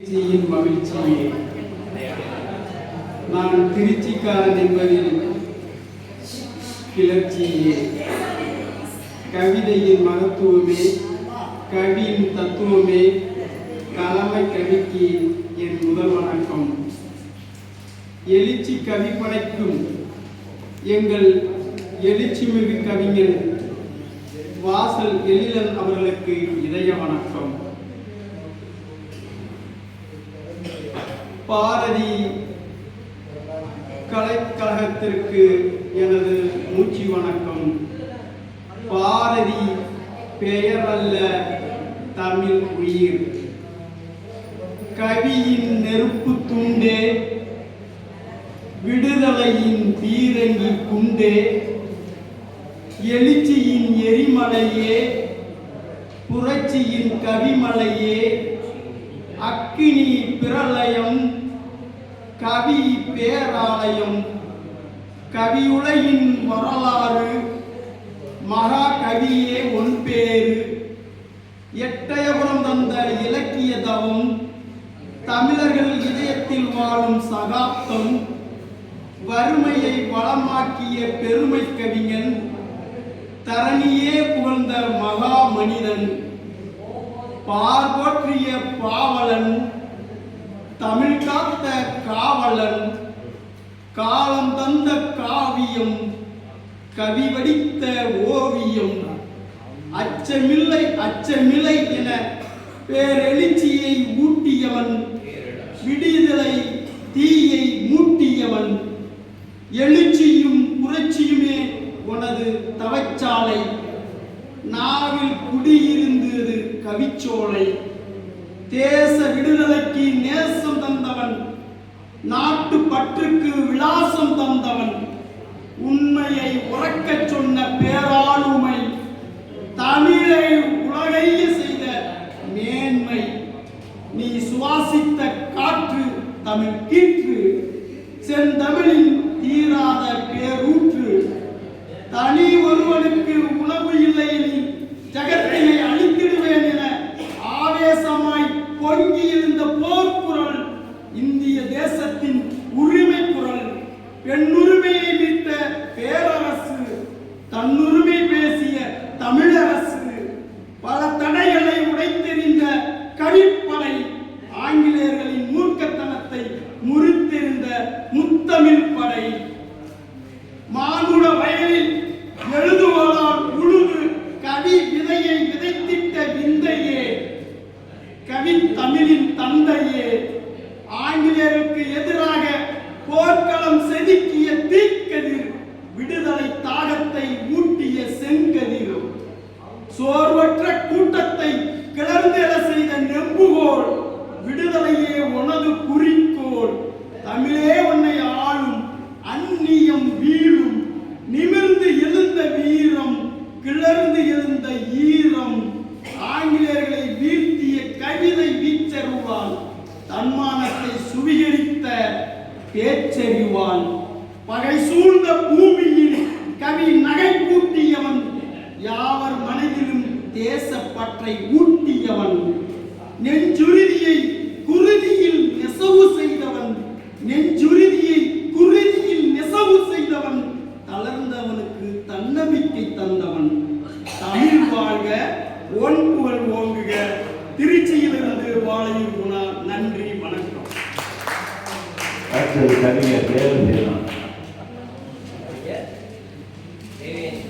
மகிழ்ச்சியே, நான் திருச்சிக்காரன் என்பதில் கிளர்ச்சியே, கவிதையின் மகத்துவமே, கவியின் தத்துவமே, கலமை கவிக்கு என் முதல் வணக்கம். எழுச்சி கவி படைக்கும் எங்கள் எழுச்சிமிகு கவிஞர் வாசல் எழிலன் அவர்களுக்கு இதய வணக்கம். பாரதி கலைக்கழகத்திற்கு எனது மூச்சு வணக்கம். பாரதி பெயர் அல்ல, தமிழ் உயிர். கவியின் நெருப்பு துண்டே, விடுதலையின் பீரங்கி குண்டே, எழுச்சியின் எரிமலையே, புரட்சியின் கவிமலையே, அக்கினி பிரளயம், கவி பேராலயம், கவியுலகின் வரலாறு, மகா கவியே உன் பேரு, எட்டயபுரம் தந்த இலக்கிய தவம், தமிழர்கள் இதயத்தில் வாழும் சகாப்தம், வறுமையை வளமாக்கிய பெருமை கவிஞன், தரணியே புகழ்ந்த மகா மனிதன், பார்போற்றிய பாவலன், தமிழ் காத்த காவலன், காலம் தந்த காவியம், கவி வடித்த ஓவியம், அச்சமில்லை அச்சமில்லை என பேரெழுச்சியை ஊட்டியவன், விடுதலை தீயை மூட்டியவன், எழுச்சியும் புரட்சியுமே உனது தவச்சாலை, நாவில் குடியிருந்தது கவிச்சோலை, தேச விடுதலைக்கு நேசம் தந்தவன், நாட்டு பற்றுக்கு விலாசம் தந்தவன், உண்மையை உறக்கச் சொன்ன பேராளுமை, தமிழை உலகைய செய்த மேன்மை, நீ சுவாசித்த காற்று தமிழ் கீற்று, செந்தமிழின் தீராத பேரூற்று, தனி ஒருவனுக்கு உணவு இல்லை எனில் ஜகத்தினை அழித்திடுவேன் என ஆவேசமாய் பொங்கி இருந்த போர்க்குரல், இந்திய தேசத்தின் உரிமை குரல், பெண்ணுரிமையை மீட்ட பேரரசு, தன்னுரிமை பேசிய தமிழரசு, பல தடைகளை உடைத்தெறிந்த கவிப்படை, ஆங்கிலேயர்களின் மூர்க்கத்தனத்தை முறித்தெறிந்த முத்தமிழ் படை, மானுட வயலில் எழுதுவதால் உழுது கவி விதையை விதைத்திட்ட விந்தையே, கவி தமிழின் தந்தையே, ஆங்கிலேயருக்கு எதிராக போர்க்களம் செதுக்கிய தீக்கதிர், விடுதலை தாகத்தை ஊட்டிய செங்கதிர், சோர்வற்ற கூட்டத்தை கிளர்ந்தெழ செய்த நெம்புகோல், விடுதலையே உனது குறிக்கோள், தமிழே உன்னை ஆளும், அந்நியம் வீழும், நிமிர்ந்து எழுந்த வீரம், கிளர்ந்து எழுந்த ஈரம், ஆங்கிலேயர்களை வீழ்த்திய கவிதை வீச்சருவான், தன்மானத்தை சுவீகரித்த பேச்சறிவான், பகை சூழ்ந்த பூமியில் கவி நகை கூட்டியவன், யாவர் மனதிலும் தேசப்பற்றை ஊட்டியவன், நெஞ்சுறுதியை குருதியில் நெசவு செய்தவன், நெஞ்சுறுதியை குருதியில் நெசவு செய்தவன், தளர்ந்தவனுக்கு தன்னம்பிக்கை தந்தவன், தமிழ் வாழ்க, ஒன் புகழ் ஓங்குக. திருச்சியிலிருந்து வாழையூர் குணா. நன்றி, வணக்கம். கவிஞர் தேர்வு செய்யலாம்.